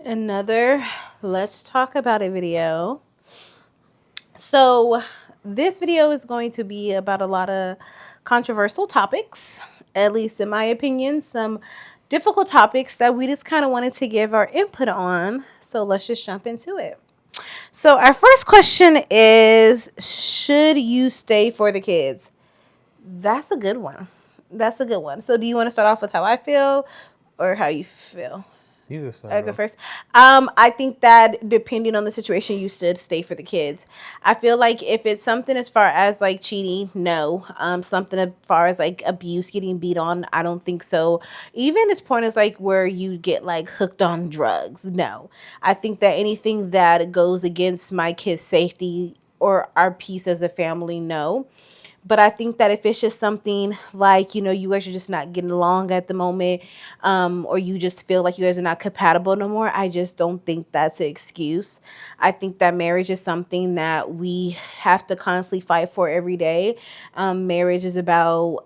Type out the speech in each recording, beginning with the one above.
Another let's talk about a video. So, this video is going to be about a lot of controversial topics, at least in my opinion, some difficult topics that we just kind of wanted to give our input on. So, let's just jump into it. So, our first question is, should you stay for the kids? That's a good one. That's a good one. So, do you want to start off with how I feel or how you feel? You go start I go off. first. I think that depending on the situation, you should stay for the kids. I feel like if it's something as far as like cheating, no. Something as far as like abuse, getting beat on, I don't think so. Even as point as like where you get like hooked on drugs, no. I think that anything that goes against my kids' safety or our peace as a family, no. But I think that if it's just something like, you guys are just not getting along at the moment, or you just feel like you guys are not compatible no more, I just don't think that's an excuse. I think that marriage is something that we have to constantly fight for every day. Marriage is about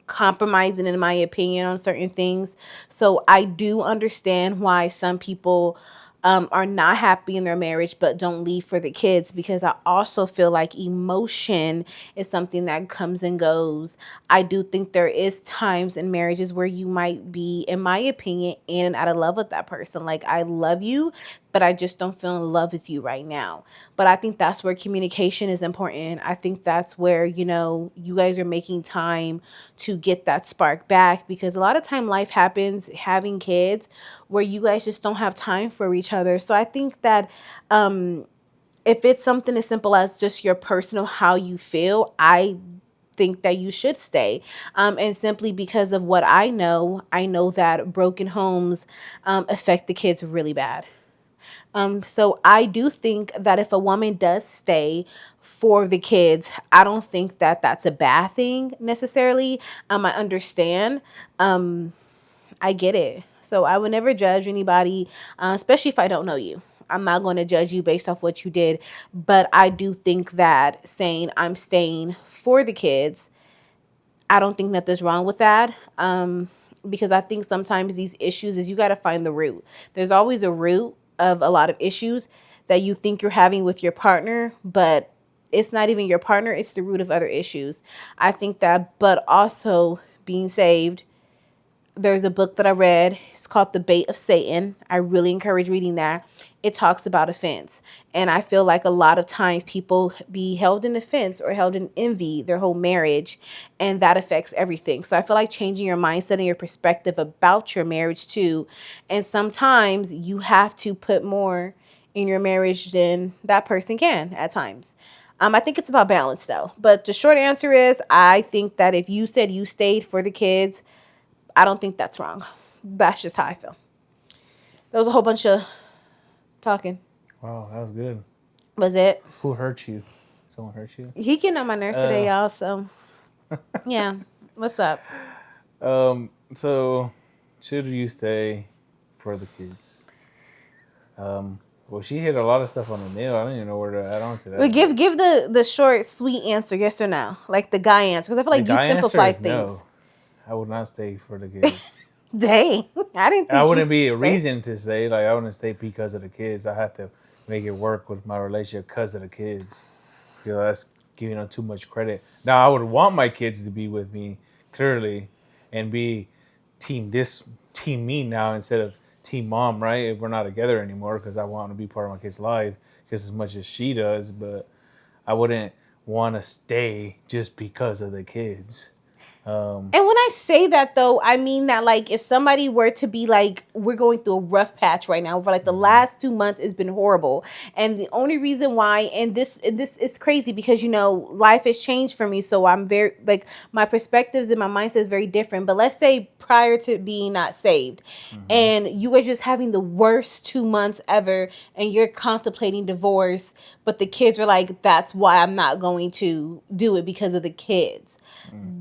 compromising, in my opinion, on certain things. So I do understand why some people are not happy in their marriage but don't leave for the kids, because I also feel like emotion is something that comes and goes. I do think there is times in marriages where you might be, in my opinion, in and out of love with that person. Like, I love you, but I just don't feel in love with you right now. But I think that's where communication is important. I think that's where, you guys are making time to get that spark back, because a lot of time life happens having kids where you guys just don't have time for each other. So I think that if it's something as simple as just your personal how you feel, I think that you should stay. And simply because of what I know that broken homes affect the kids really bad. So I do think that if a woman does stay for the kids, I don't think that that's a bad thing necessarily. I understand. I get it. So I would never judge anybody, especially if I don't know you. I'm not going to judge you based off what you did. But I do think that saying I'm staying for the kids, I don't think nothing's wrong with that. Because I think sometimes these issues is you got to find the root. There's always a root of a lot of issues that you think you're having with your partner, but it's not even your partner, it's the root of other issues. I think that, but also being saved, there's a book that I read. It's called The Bait of Satan. I really encourage reading that. It talks about offense. And I feel like a lot of times people be held in offense or held in envy their whole marriage, and that affects everything. So I feel like changing your mindset and your perspective about your marriage too. And sometimes you have to put more in your marriage than that person can at times. I think it's about balance though. But the short answer is I think that if you said you stayed for the kids, I don't think that's wrong. That's just how I feel. There was a whole bunch of talking. Wow, that was good. Was it? Who hurt you? Someone hurt you? He getting on my nerves today, y'all. So, yeah. What's up? So should you stay for the kids? Well, she hit a lot of stuff on the nail. I don't even know where to add on to that. Well, give the short, sweet answer, yes or no, like the guy answer, because I feel like you simplify things. No. I would not stay for the kids. Dang, I didn't. Think I wouldn't be a reason to stay. Like, I wouldn't stay because of the kids. I have to make it work with my relationship because of the kids. That's giving them too much credit. Now, I would want my kids to be with me clearly, and be team me now instead of team mom, right? If we're not together anymore, because I want to be part of my kid's life just as much as she does. But I wouldn't want to stay just because of the kids. And when I say that, though, I mean that, like, if somebody were to be like, we're going through a rough patch right now, for like the last 2 months has been horrible, and the only reason why, and this is crazy because life has changed for me, so I'm very like my perspectives and my mindset is very different. But let's say prior to being not saved, and you were just having the worst 2 months ever, and you're contemplating divorce, but the kids are like, that's why I'm not going to do it because of the kids.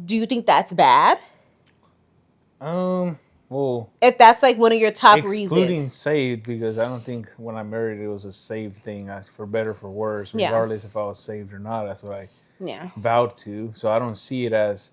Do you think that's bad? Well, if that's like one of your top excluding reasons. saved, because I don't think when I married it was a saved thing. For better, for worse, regardless if I was saved or not. That's what I vowed to. So I don't see it as,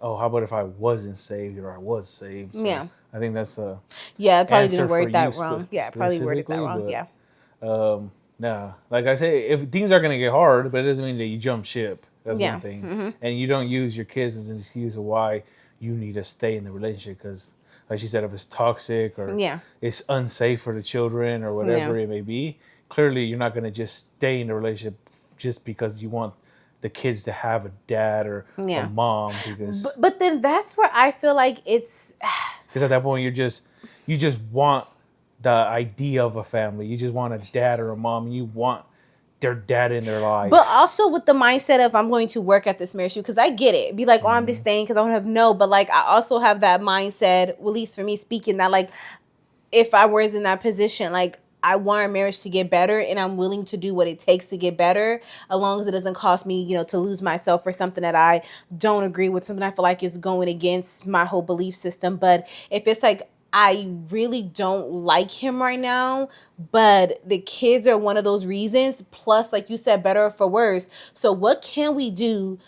oh, how about if I wasn't saved or I was saved? So Yeah. I think that's a Yeah, I probably answer didn't for word you that wrong. Yeah, I probably worded that specifically, wrong. but Yeah. nah, like I say, if things are gonna get hard, but it doesn't mean that you jump ship. That's one Yeah. thing, Mm-hmm. and you don't use your kids as an excuse of why you need to stay in the relationship because, like she said, if it's toxic or Yeah. it's unsafe for the children or Yeah. whatever it may be, clearly you're not gonna just stay in the relationship just because you want the kids to have a dad or a Yeah. mom because But then that's where I feel like it's at that point you just want the idea of a family. You just want a dad or a mom. And you want their dad in their but life. also with the mindset of I'm going to work at this marriage because I get it. Be like, oh, I'm just Mm-hmm. staying because I don't have no. But like I also have that mindset, well, at least for me speaking, that like if I was in that position, like I want our marriage to get better and I'm willing to do what it takes to get better, as long as it doesn't cost me, to lose myself for something that I don't agree with, something I feel like is going against my whole belief system. But if it's like I really don't like him right now, but the kids are one of those reasons, plus like you said, better or for worse. So what can we do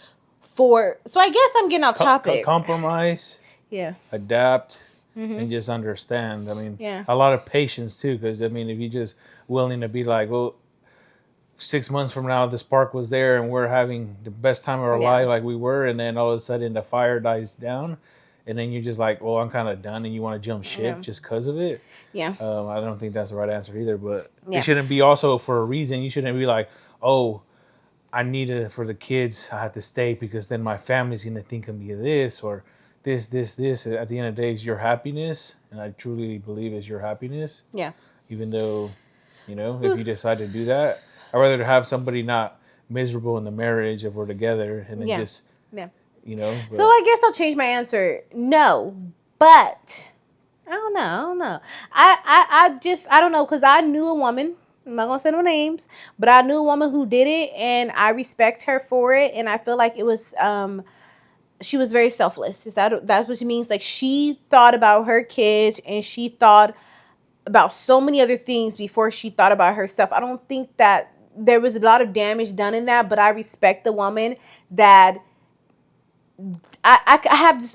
so I guess I'm getting off topic. Compromise, Yeah. adapt, Mm-hmm. and just understand. I mean, Yeah. a lot of patience too, because I mean, if you just willing to be like, well, 6 months from now, the spark was there, and we're having the best time of our Yeah. life, like we were, and then all of a sudden the fire dies down, and then you're just like, well, I'm kind of done, and you want to jump ship Yeah. just because of it. Yeah. I don't think that's the right answer either, but Yeah. it shouldn't be also for a reason. You shouldn't be like, oh, I need it for the kids. I have to stay because then my family's gonna think of me this or this. At the end of the day, it's your happiness, and I truly believe it's your happiness. Yeah. Even though, if you decide to do that, I'd rather have somebody not miserable in the marriage if we're together, and then Yeah. just, Yeah. But, So I guess I'll change my answer. No, but I don't know. I don't know. I don't know because I knew a woman. I'm not gonna say no names, but I knew a woman who did it, and I respect her for it. And I feel like it was she was very selfless. That's what she means? Like she thought about her kids, and she thought about so many other things before she thought about herself. I don't think that there was a lot of damage done in that, but I respect the woman that I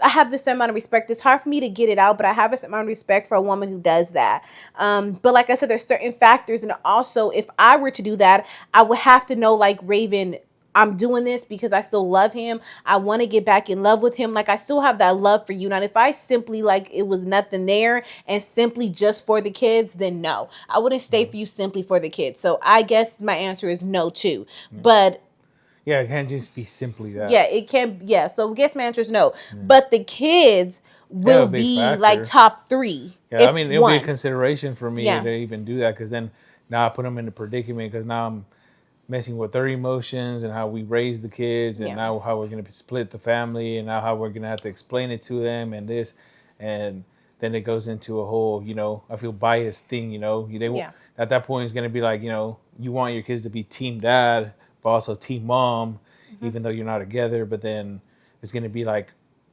have this amount of respect. It's hard for me to get it out, but I have this amount of respect for a woman who does that. But like I said, there's certain factors, and also if I were to do that, I would have to know, like Raven, I'm doing this because I still love him. I want to get back in love with him. Like I still have that love for you. Now, if I simply like it was nothing there and simply just for the kids, then no, I wouldn't stay for you simply for the kids. So I guess my answer is no too. But yeah, it can't just be simply that. yeah, it can. Yeah, so I guess my answer is no. But the kids will big be factor. like top 3. Yeah, I mean, it'll be a one. consideration for me Yeah. to even do that because then now I put them in a predicament because now I'm messing with their emotions and how we raise the kids and Yeah. now how we're going to split the family and now how we're going to have to explain it to them and this. And then it goes into a whole, I feel biased thing, Yeah. At that point, it's going to be like, you want your kids to be team dad, but also team mom, even though you're not together. But then it's going to be like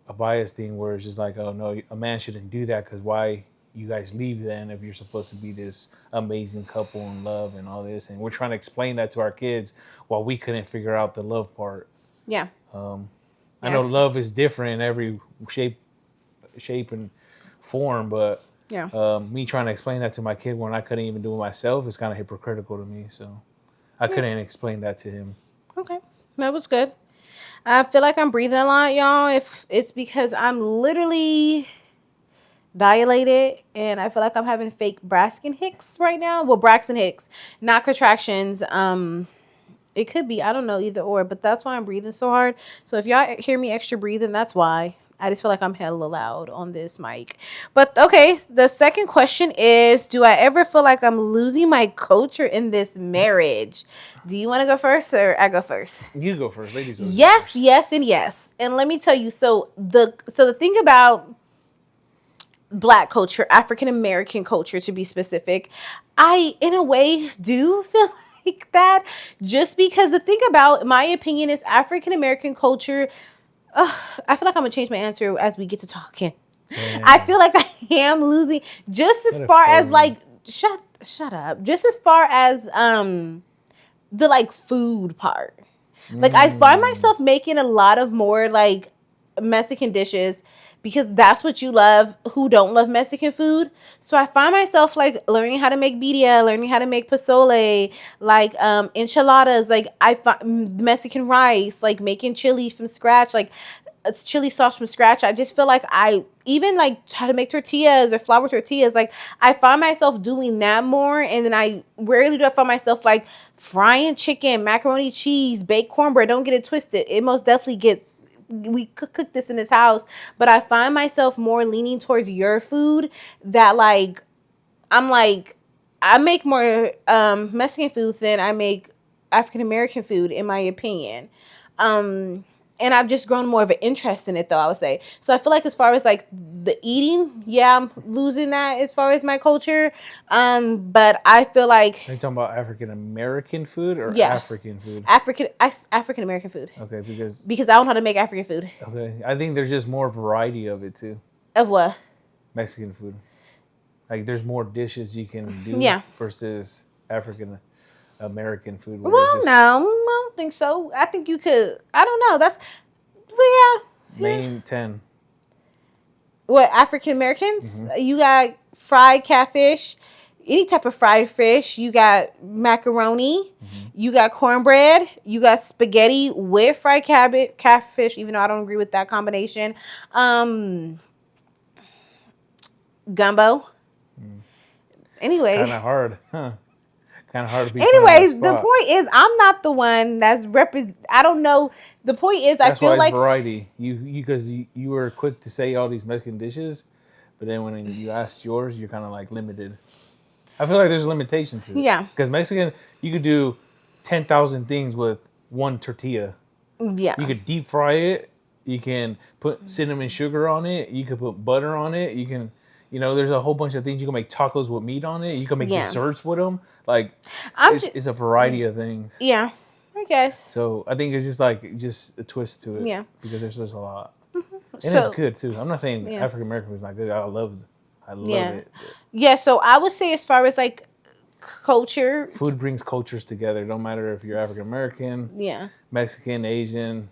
a bias thing where it's just like, oh no, a man shouldn't do that because why you guys leave then if you're supposed to be this amazing couple in love and all this. And we're trying to explain that to our kids while we couldn't figure out the love part. Yeah. I know love is different in every shape and form, but Yeah. me trying to explain that to my kid when I couldn't even do it myself is kind of hypocritical to me. So I couldn't explain that to him. Okay. That was good. I feel like I'm breathing a lot, y'all. If it's because I'm literally dilated and I feel like I'm having fake Braxton Hicks right now. Well, Braxton Hicks, not contractions. It could be, I don't know, either or, but that's why I'm breathing so hard. So if y'all hear me extra breathing, that's why. I just feel like I'm hella loud on this mic. But okay, the second question is, do I ever feel like I'm losing my culture in this marriage? Do you want to go first or I go first? You go first, ladies. Yes, yes, and yes. And let me tell you, so the thing about Black culture, African American culture to be specific, I in a way do feel like that, just because the thing about, my opinion is, African American culture, I feel like I'm gonna change my answer as we get to talking. Damn. I feel like I am losing just as far as like shut up. Just as far as the like food part. Like I find myself making a lot of more like Mexican dishes because that's what you love who don't love Mexican food. So I find myself like learning how to make birria, learning how to make pozole, like enchiladas, like I find Mexican rice, like making chili from scratch, like it's chili sauce from scratch. I just feel like I even like try to make tortillas or flour tortillas. Like I find myself doing that more, and then I rarely do I find myself like frying chicken, macaroni cheese, baked cornbread. Don't get it twisted. It most definitely gets. We cook this in this house, but I find myself more leaning towards your food. That like I'm like I make more Mexican food than I make African American food, in my opinion. And I've just grown more of an interest in it, though, I would say. So I feel like as far as like the eating, yeah, I'm losing that as far as my culture. But I feel like Are you talking about African American food or Yeah. African food? African American food Okay, because I don't know how to make African food. okay, I think there's just more variety of it too. Of what? Mexican food, like there's more dishes you can do. Yeah. Versus African American food. Where Well, it's just no, I don't think so. I think you could. I don't know. That's well, yeah. Name 10. What African Americans? You got fried catfish, any type of fried fish. You got macaroni. You got cornbread. You got spaghetti with fried catfish. Even though I don't agree with that combination. Gumbo. Anyway, Kind of hard, huh? Kind of hard to be. anyways, the point is, I'm not the one that's I don't know. The point is, That's I feel why like it's variety. You because you were quick to say all these Mexican dishes, but then when you asked yours, you're kind of like limited. I feel like there's a limitation to it. Yeah. Because Mexican, you could do 10,000 things with one tortilla. Yeah. You could deep fry it. You can put cinnamon sugar on it. You could put butter on it. You can, there's a whole bunch of things. You can make tacos with meat on it. You can make desserts with them. Like, it's a variety of things. Yeah, I guess. So I think it's just a twist to it. Yeah. Because there's just a lot. And So- it's good too. I'm not saying African American is not good. I love it. Yeah, so I would say as far as like culture. Food brings cultures together. Don't matter if you're African American, Mexican, Asian.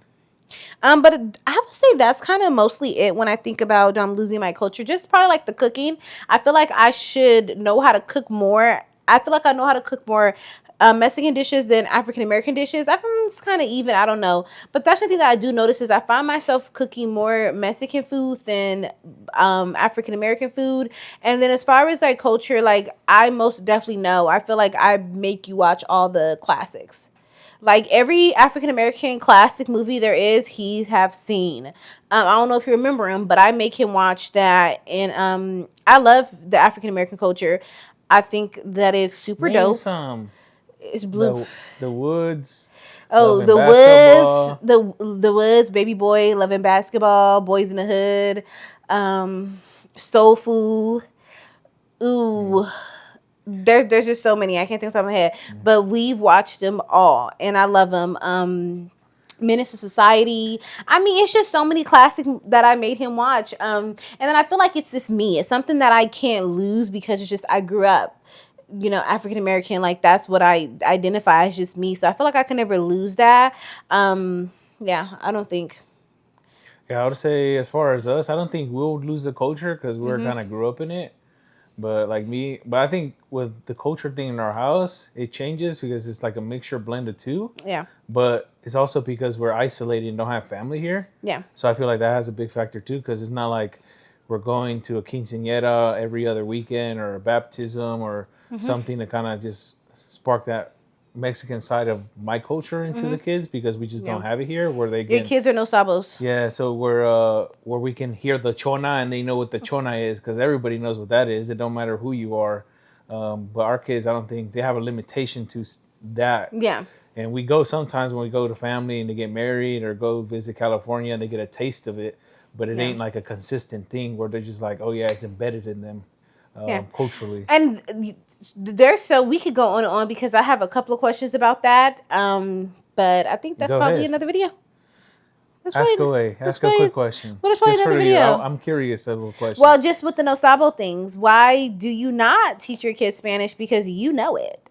But I would say that's kind of mostly it when I think about losing my culture. Just probably like the cooking. I feel like I should know how to cook more. I feel like I know how to cook more Mexican dishes than African American dishes. I think it's kind of even. I don't know, but that's the thing that I do notice is I find myself cooking more Mexican food than African American food. And then as far as like culture, like I most definitely know. I feel like I make you watch all the classics. Like every African American classic movie there is, he have seen. I don't know if you remember him, but I make him watch that, and I love the African American culture. I think that is super dope. Some. It's blue. The Woods. Oh, the Woods, the Woods, Baby Boy, Loving Basketball, Boys in the Hood, Soul Food. Ooh. There's just so many. I can't think off the top of my head. But we've watched them all. And I love them. Menace to Society. I mean, it's just so many classics that I made him watch. And then I feel like it's just me. It's something that I can't lose because it's just I grew up, African American. Like that's what I identify as just me. So I feel like I can never lose that. Yeah, I don't think. Yeah, I would say as far as us, I don't think we'll lose the culture because we're kind of grew up in it. But I think with the culture thing in our house, it changes because it's like a mixture blend of two. Yeah. But it's also because we're isolated and don't have family here. Yeah. So I feel like that has a big factor too, because it's not like we're going to a quinceañera every other weekend or a baptism or something to kind of just spark that Mexican side of my culture into the kids because we just don't have it here where they Your kids are no sabos. Yeah, so where we can hear the chona and they know what the chona is because everybody knows what that is. It don't matter who you are. But our kids, I don't think they have a limitation to that. Yeah. And we go sometimes when we go to family and they get married or go visit California and they get a taste of it. But it ain't like a consistent thing where they're just like, oh yeah, it's embedded in them. Culturally. And we could go on and on because I have a couple of questions about that. But I think that's probably another video. Ask away. Ask a quick question. Well, let's play another video. I'm curious of a question. Well, just with the no sabo things, why do you not teach your kids Spanish? Because you know it.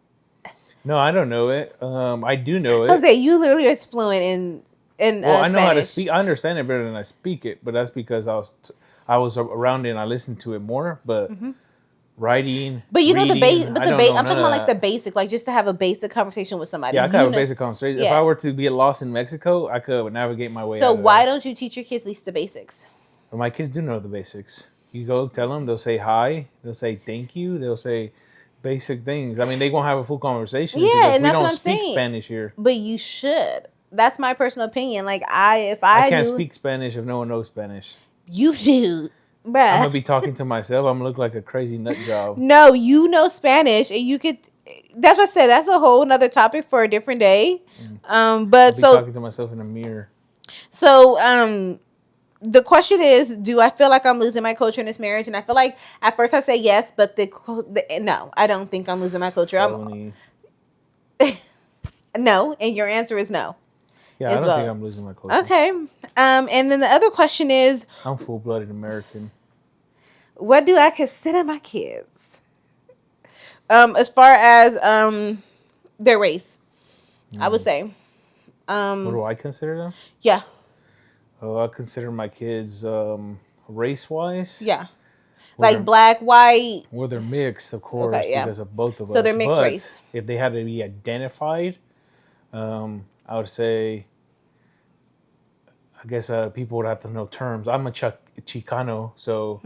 No, I don't know it. I do know it. Jose, you literally are fluent in in Well, I know how to Spanish. speak. I understand it better than I speak it, but that's because I was around it and I listened to it more. But writing, But you know reading, I don't know I'm none talking of about like the that. basic, like just to have a basic conversation with somebody. Yeah, I could You have a know, basic conversation. If I yeah. were to get lost in Mexico, I could navigate my way So out of why there. don't you teach your kids at least the basics? But my kids do know the basics. You go tell them, they'll say hi, they'll say thank you, they'll say basic things. I mean, they won't have a full conversation Yeah, because and we that's what don't I'm speak saying. Spanish here. But you should. That's my personal opinion. Like if I I can't knew speak Spanish if no one knows Spanish. you do, I'm bruh. gonna be talking to myself. I'm gonna look like a crazy nut job. No, you know Spanish, and you could. That's what I said. That's a whole nother topic for a different day. I'll But be talking to myself in a mirror. the question is, do I feel like I'm losing my culture in this marriage? And I feel like at first I say yes, but no, I don't think I'm losing my culture. Phony. No, and your answer is no Yeah, I as don't think well. I'm losing my culture. Okay. And then the other question is, I'm full-blooded American. what do I consider my kids? As far as their race, I would say. What do I consider them? Yeah. Oh, I consider my kids race-wise. Yeah. Well, Like black, white. Well, they're mixed, of course, Okay, yeah. because of both of us. So they're mixed but race. if they had to be identified, I would say, I guess people would have to know terms. I'm a Chicano, so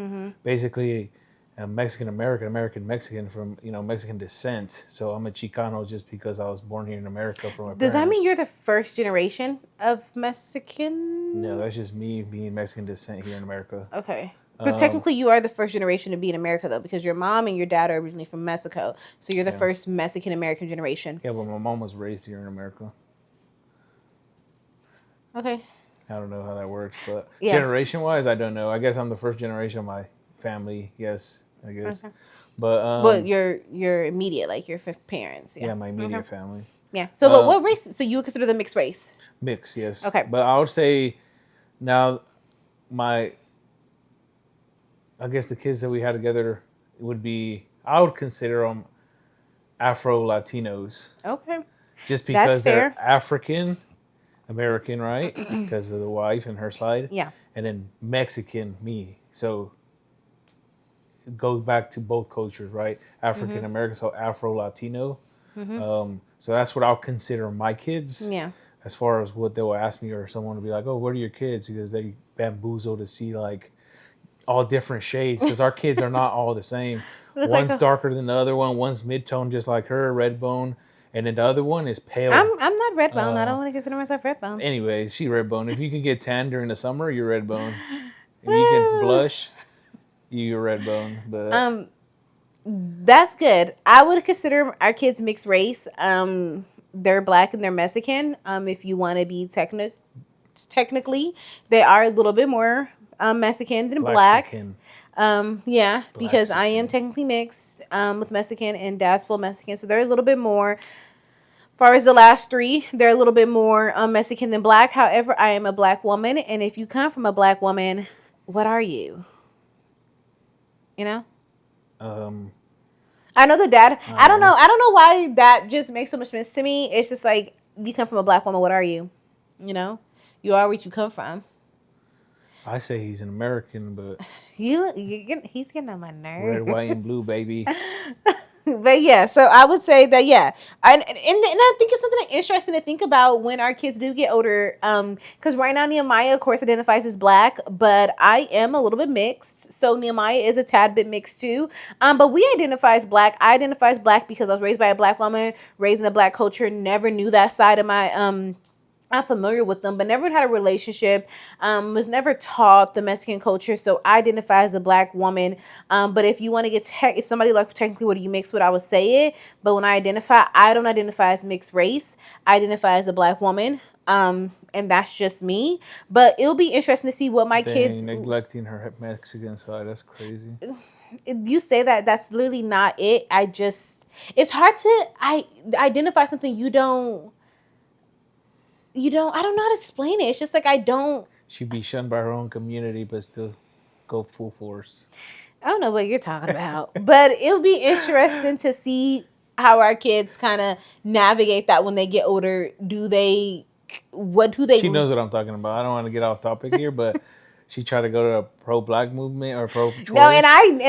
basically a Mexican American, American Mexican from Mexican descent. So I'm a Chicano just because I was born here in America from my Does parents. that mean you're the first generation of Mexican? No, that's just me being Mexican descent here in America. Okay. But technically, you are the first generation to be in America, though, because your mom and your dad are originally from Mexico. So you're the first Mexican American generation. Yeah, but my mom was raised here in America. Okay. I don't know how that works, but Yeah. generation-wise, I don't know. I guess I'm the first generation of my family. Yes, I guess. Okay. But your immediate, like your fifth parents. yeah, my immediate family. Yeah. So, but what race? So you would consider them mixed race? Mix, yes. Okay. But I would say now I guess the kids that we had together would be, I would consider them Afro Latinos. Okay. Just because That's they're fair. African American, right? Because of the wife and her side. Yeah. And then Mexican, me. So it goes back to both cultures, right? African American, so Afro Latino. So that's what I'll consider my kids. Yeah. As far as what they'll ask me, or someone will be like, "Oh, what are your kids?" Because they bamboozle to see like all different shades. Because our kids are not all the same. One's darker than the other one. One's mid-tone, just like her, red bone, and then the other one is pale. I'm not red bone. I don't want to consider myself red bone. Anyways, she red bone. If you can get tan during the summer, you're red bone. If you can blush, you're red bone. But That's good. I would consider our kids mixed race. They're black and they're Mexican. If you want to be technically, they are a little bit more Mexican than black. Yeah, because I am technically mixed with Mexican, and dad's full Mexican, so they're a little bit more. As far as the last three, they're a little bit more Mexican than black. However, I am a black woman, and if you come from a black woman, what are you? You know? I know the dad. I don't know. I don't know why that just makes so much sense to me. It's just like, you come from a black woman. What are you? You know, you are what you come from. I say he's an American, but he's getting on my nerves. Red, white, and blue, baby. But yeah, so I would say that and I think it's something interesting to think about when our kids do get older. Because right now Nehemiah, of course, identifies as black, but I am a little bit mixed. So Nehemiah is a tad bit mixed too. But we identify as black. I identify as black because I was raised by a black woman, raised in a black culture. Never knew that side of my I'm familiar with them, but never had a relationship. Was never taught the Mexican culture, so I identify as a black woman. But if you want to get if somebody like technically what do you mix with, I would say it. But when I don't identify as mixed race. I identify as a black woman. And that's just me. But it'll be interesting to see what my kids neglecting her Mexican side. That's crazy. You say that that's literally not it. It's hard to identify something you don't. I don't know how to explain it. It's just like She'd be shunned by her own community, but still go full force. I don't know what you're talking about. But it'll be interesting to see how our kids kind of navigate that when they get older. Do they what do they? She knows what I'm talking about. I don't want to get off topic here, but she tried to go to a pro-black movement or pro-choice. No, and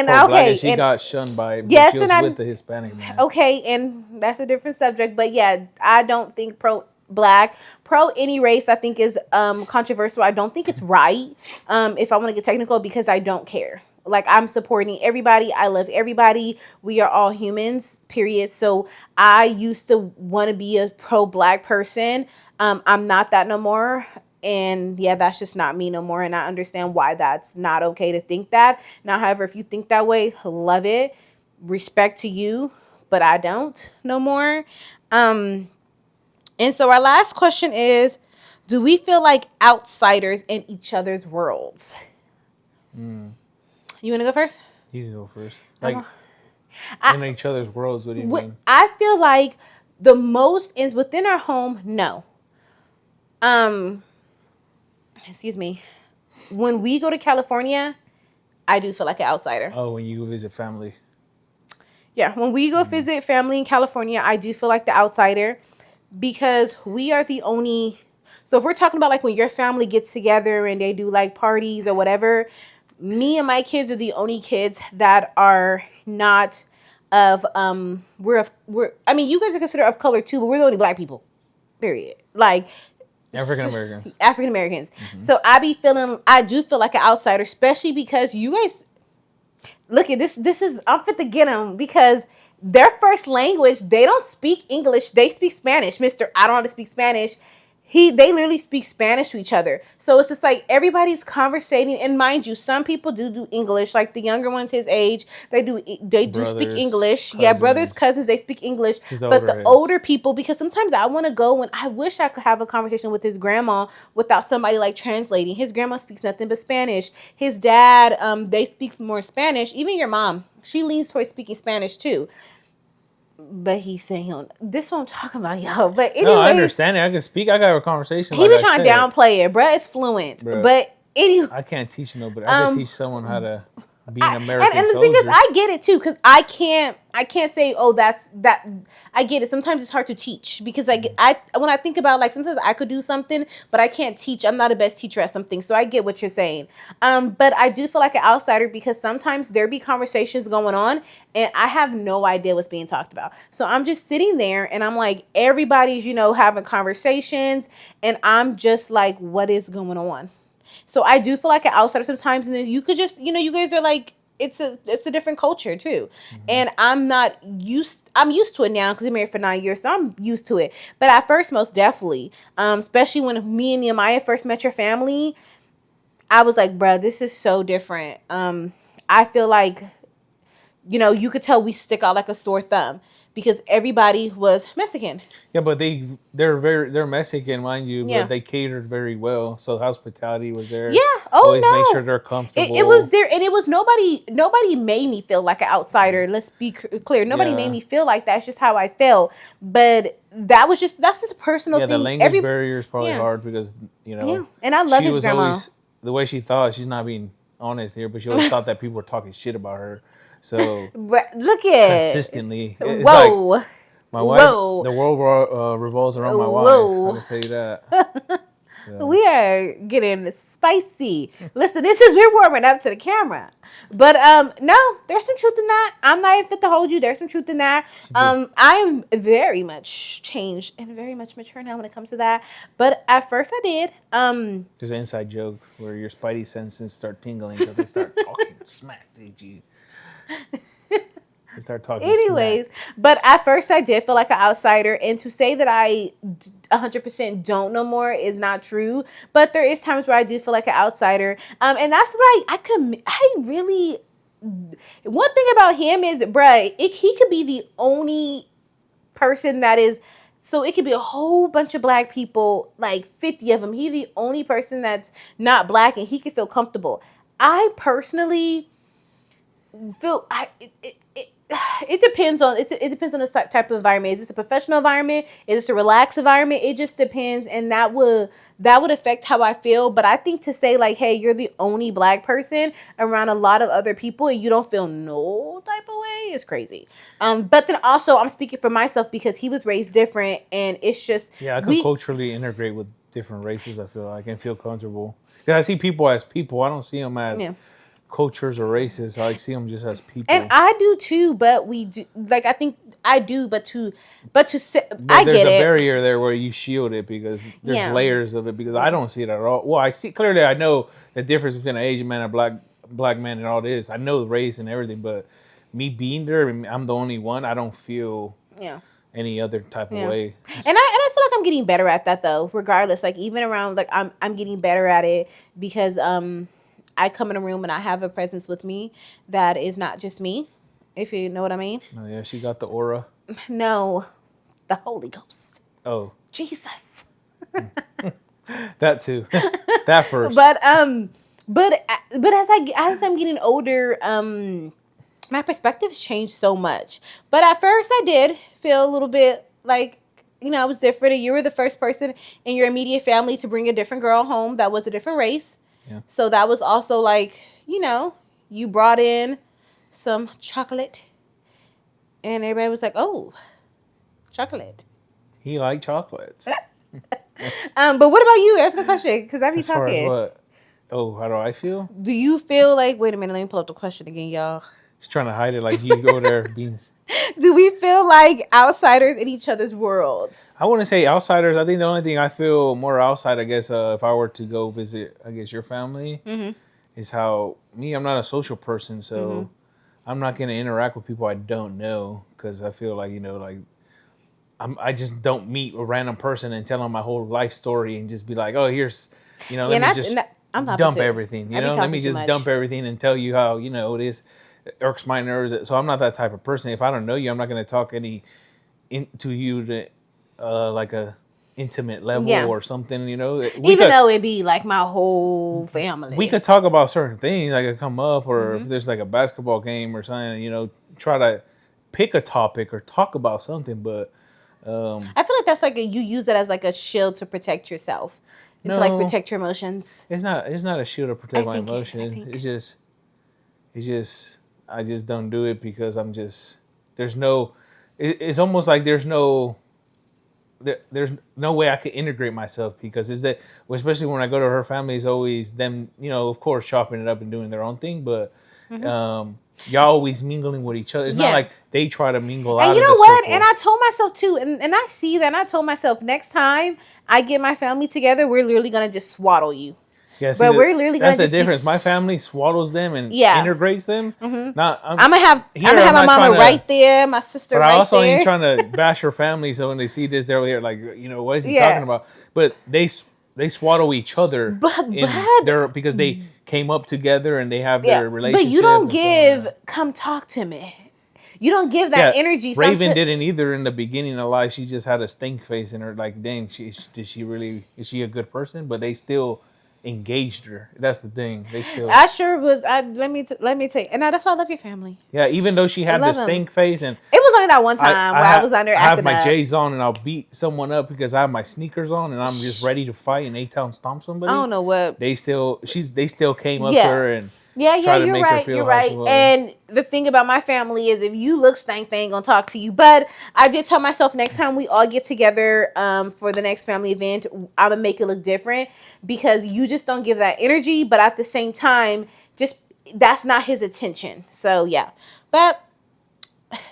okay, and she got shunned by it. Yes, she was and with the Hispanic man. Okay, and that's a different subject, but yeah, I don't think pro black, pro any race, I think is controversial. I don't think it's right. If I want to get technical, because I don't care. Like, I'm supporting everybody. I love everybody. We are all humans, period. So I used to want to be a pro black person. I'm not that no more. And yeah, that's just not me no more. And I understand why that's not okay to think that. Now, however, if you think that way, love it. Respect to you, but I don't no more. And so our last question is, do we feel like outsiders in each other's worlds? You want to go first? You can go first. Like, in each other's worlds, what do you mean? I feel like the most is within our home, no. Excuse me. When we go to California, I do feel like an outsider. Oh, when you visit family. Yeah, when we go visit family in California, I do feel like the outsider, because we are the only. So if we're talking about like when your family gets together and they do like parties or whatever, me and my kids are the only kids that are not of we're I mean, you guys are considered of color too, but we're the only black people. Period. Like African Americans. African Americans. So I do feel like an outsider, especially because you guys look at this. This is, I'm fit to get them, because their first language, they don't speak English. They speak Spanish. Mr. I don't know how to speak Spanish. They literally speak Spanish to each other. So it's just like everybody's conversating. And mind you, some people do English. Like the younger ones his age, they do speak English. Cousins. Yeah, brothers, cousins, they speak English. But the older people, because sometimes I want to go and I wish I could have a conversation with his grandma without somebody like translating. His grandma speaks nothing but Spanish. His dad, they speak more Spanish. Even your mom, she leans towards speaking Spanish too. But he's saying, this is what I'm talking about, y'all. But anyway, no, I understand it. I can speak. I got a conversation. He was trying to downplay it, bruh. It's fluent. Bruh. But anyway, I can't teach nobody. I can teach someone how to be an American and the thing is, I get it too, because I can't say, oh, that's that. I get it. Sometimes it's hard to teach, because when I think about, like, sometimes I could do something, but I can't teach. I'm not the best teacher at something, so I get what you're saying. But I do feel like an outsider, because sometimes there be conversations going on and I have no idea what's being talked about. So I'm just sitting there and I'm like, everybody's, having conversations, and I'm just like, what is going on? So I do feel like an outsider sometimes, and then you could just, you guys are like, it's a different culture too. And I'm used to it now, because I'm married for 9 years, so I'm used to it. But at first, most definitely, especially when me and Nehemiah first met your family, I was like, bruh, this is so different. I feel like, you could tell we stick out like a sore thumb, because everybody was Mexican. Yeah, but they're Mexican, mind you, but they catered very well. So hospitality was there. Yeah. Always make sure they're comfortable. It was there, and it was nobody made me feel like an outsider. Let's be clear. Nobody made me feel like that. It's just how I felt. But that's just a personal thing. Yeah, the language barrier is probably hard, because, Yeah. And I love his grandma. Always, the way she thought, she's not being honest here, but she always thought that people were talking shit about her. So look at consistently. It's whoa. Like my wife. Whoa. The world revolves around my wife. I can tell you that. So. We are getting spicy. Listen, we're warming up to the camera. But no, there's some truth in that. I'm not even fit to hold you. There's some truth in that. I'm very much changed and very much mature now when it comes to that. But at first I did. There's an inside joke where your spidey senses start tingling because they start talking smack to you. They start talking. Anyways, smack. But at first I did feel like an outsider, and to say that I 100% don't no more is not true. But there is times where I do feel like an outsider, and that's what I really. One thing about him is, bruh, he could be the only person that is. So it could be a whole bunch of black people, like 50 of them. He's the only person that's not black, and he can feel comfortable. I personally feel it depends on it depends on the type of environment. Is this a professional environment? Is this a relaxed environment? It just depends, and that would affect how I feel. But I think to say like, hey, you're the only black person around a lot of other people and you don't feel no type of way is crazy. But then also I'm speaking for myself because he was raised different, and it's just Yeah, I could culturally integrate with different races. I feel like and feel comfortable because I see people as people. I don't see them as cultures or races. I see them just as people. And I do too, but we do like I think I do, but I there's get a it. barrier there where you shield it because there's layers of it. Because I don't see it at all. Well, I see clearly. I know the difference between an Asian man and a black man and all this. I know the race and everything, but me being there, I'm the only one. I don't feel any other type of way. And I feel like I'm getting better at that though. Regardless, like even around like I'm getting better at it because I come in a room and I have a presence with me that is not just me, if you know what I mean. Oh yeah, she got the aura. No, the Holy Ghost. Oh, Jesus. That too. That first. But as I'm getting older, my perspectives changed so much. But at first, I did feel a little bit like I was different. And you were the first person in your immediate family to bring a different girl home that was a different race. Yeah. So that was also like, you brought in some chocolate. And everybody was like, oh, chocolate. He liked chocolates. But what about you? Answer the question, because I be talking. What? Oh, how do I feel? Do you feel like, wait a minute, let me pull up the question again, y'all. Just trying to hide it like you go there. Beans. Do we feel like outsiders in each other's worlds? I wouldn't say outsiders. I think the only thing I feel more outside, I guess, if I were to go visit, I guess, your family, is how I'm not a social person, so I'm not going to interact with people I don't know because I feel like, I just don't meet a random person and tell them my whole life story and just be like, oh, here's, let me just dump everything, let me just dump everything and tell you how, it is. Irks my nerves. So I'm not that type of person. If I don't know you, I'm not going to talk to you to like a intimate level or something, Even though it be like my whole family. We could talk about certain things that could come up, or if there's like a basketball game or something, try to pick a topic or talk about something. But I feel like that's like you use it as like a shield to protect yourself. To like protect your emotions. It's not a shield to protect my emotions. I just don't do it because it's almost like there's no way I could integrate myself because especially when I go to her family, it's always them, of course, chopping it up and doing their own thing, but y'all always mingling with each other. It's not like they try to mingle out. And you know what? And I told myself too, and I see that, and I told myself next time I get my family together, we're literally going to just swaddle you. Yeah, see, but we're literally that's the difference. My family swaddles them and integrates them. I'm gonna have my mama right there, my sister right there. But I also ain't trying to bash her family, so when they see this, they're like, what is he talking about? But they swaddle each other, because they came up together and they have their relationship. But you don't come talk to me. You don't give that energy. Raven didn't either in the beginning of life. She just had a stink face and her like, dang, is she a good person? But they still engaged her. That's the thing. They still. I sure was. Let me tell you, and that's why I love your family. Yeah, even though she had the stink face, and it was only that one time where I was under. I have my J's on, and I'll beat someone up because I have my sneakers on, and I'm just ready to fight and A-Town stomp somebody. I don't know what they still came up to her and. Yeah, you're right. And the thing about my family is if you look stank, they ain't gonna talk to you. But I did tell myself next time we all get together for the next family event, I'm gonna make it look different because you just don't give that energy. But at the same time, just that's not his intention. So yeah. But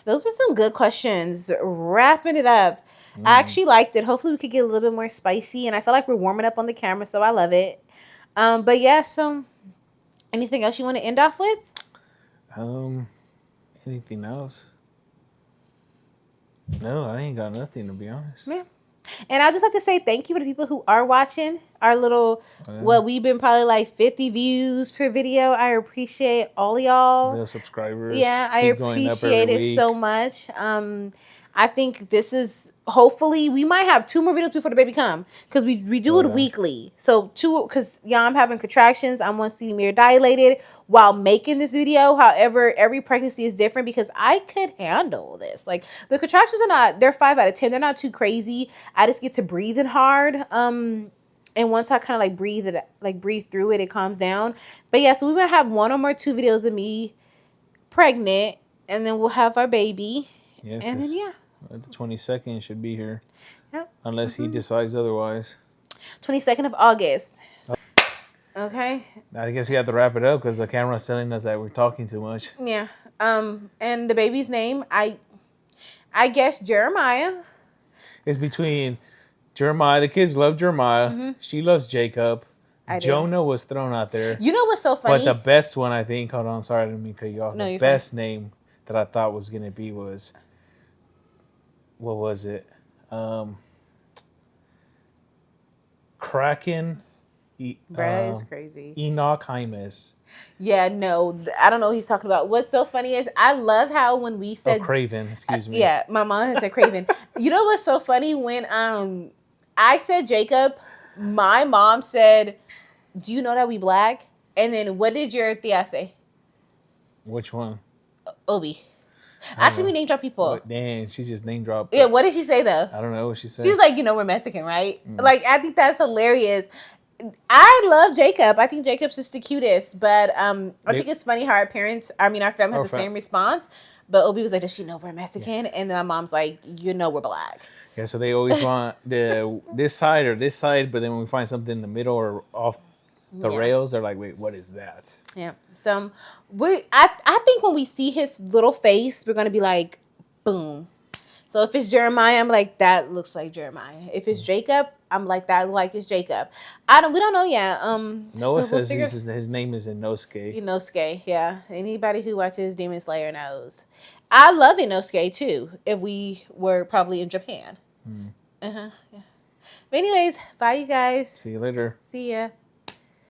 those were some good questions. Wrapping it up. I actually liked it. Hopefully we could get a little bit more spicy. And I feel like we're warming up on the camera, so I love it. But yeah, so anything else you want to end off with? Anything else? No, I ain't got nothing, to be honest. Yeah. And I'd just like to say thank you to the people who are watching our little, we've been probably like 50 views per video. I appreciate all of y'all. The subscribers. Yeah, I appreciate it so much. I think this is, hopefully we might have 2 more videos before the baby come, because we do it weekly. So 2, because I'm having contractions. I'm 1 centimeter dilated while making this video. However, every pregnancy is different because I could handle this. Like, the contractions are not, they're 5 out of 10. They're not too crazy. I just get to breathing hard. And once I kind of breathe through it, it calms down. But yeah, so we might have 1 or 2 videos of me pregnant, and then we'll have our baby. Yeah, and then the 22nd should be here. Yep. Unless he decides otherwise. 22nd of August. Okay. I guess we have to wrap it up because the camera's telling us that we're talking too much. Yeah. And the baby's name, I guess Jeremiah. It's between Jeremiah. The kids love Jeremiah. She loves Jacob. Jonah was thrown out there. You know what's so funny? But the best one, I think, hold on, sorry, I didn't mean to cut you off. No, the best name that I thought was going to be was, what was it? Kraken. Brad is crazy. Enoch Jaimes. Yeah, no, I don't know what he's talking about. What's so funny is I love how when we said... Craven, excuse me. Yeah, my mom has said Craven. You know what's so funny? When I said Jacob, my mom said, do you know that we black? And then what did your tia say? Which one? Obi. Actually, we name drop people. Damn, she just name dropped. Yeah, what did she say though? I don't know what she said. She was like, we're Mexican, right? Like, I think that's hilarious. I love Jacob. I think Jacob's just the cutest. But I think it's funny how our family had the same response. But Obi was like, does she know we're Mexican? Yeah. And then my mom's like, we're black. Yeah, so they always want this side or this side. But then when we find something in the middle or off the rails, they're like, wait, what is that? Yeah. So I think when we see his little face, we're going to be like, boom. So if it's Jeremiah, I'm like, that looks like Jeremiah. If it's Jacob, I'm like, that looks like it's Jacob. We don't know yet. Noah says his name is Inosuke. Inosuke, yeah. Anybody who watches Demon Slayer knows. I love Inosuke too. If we were probably in Japan. Yeah. But anyways, bye you guys. See you later. See ya.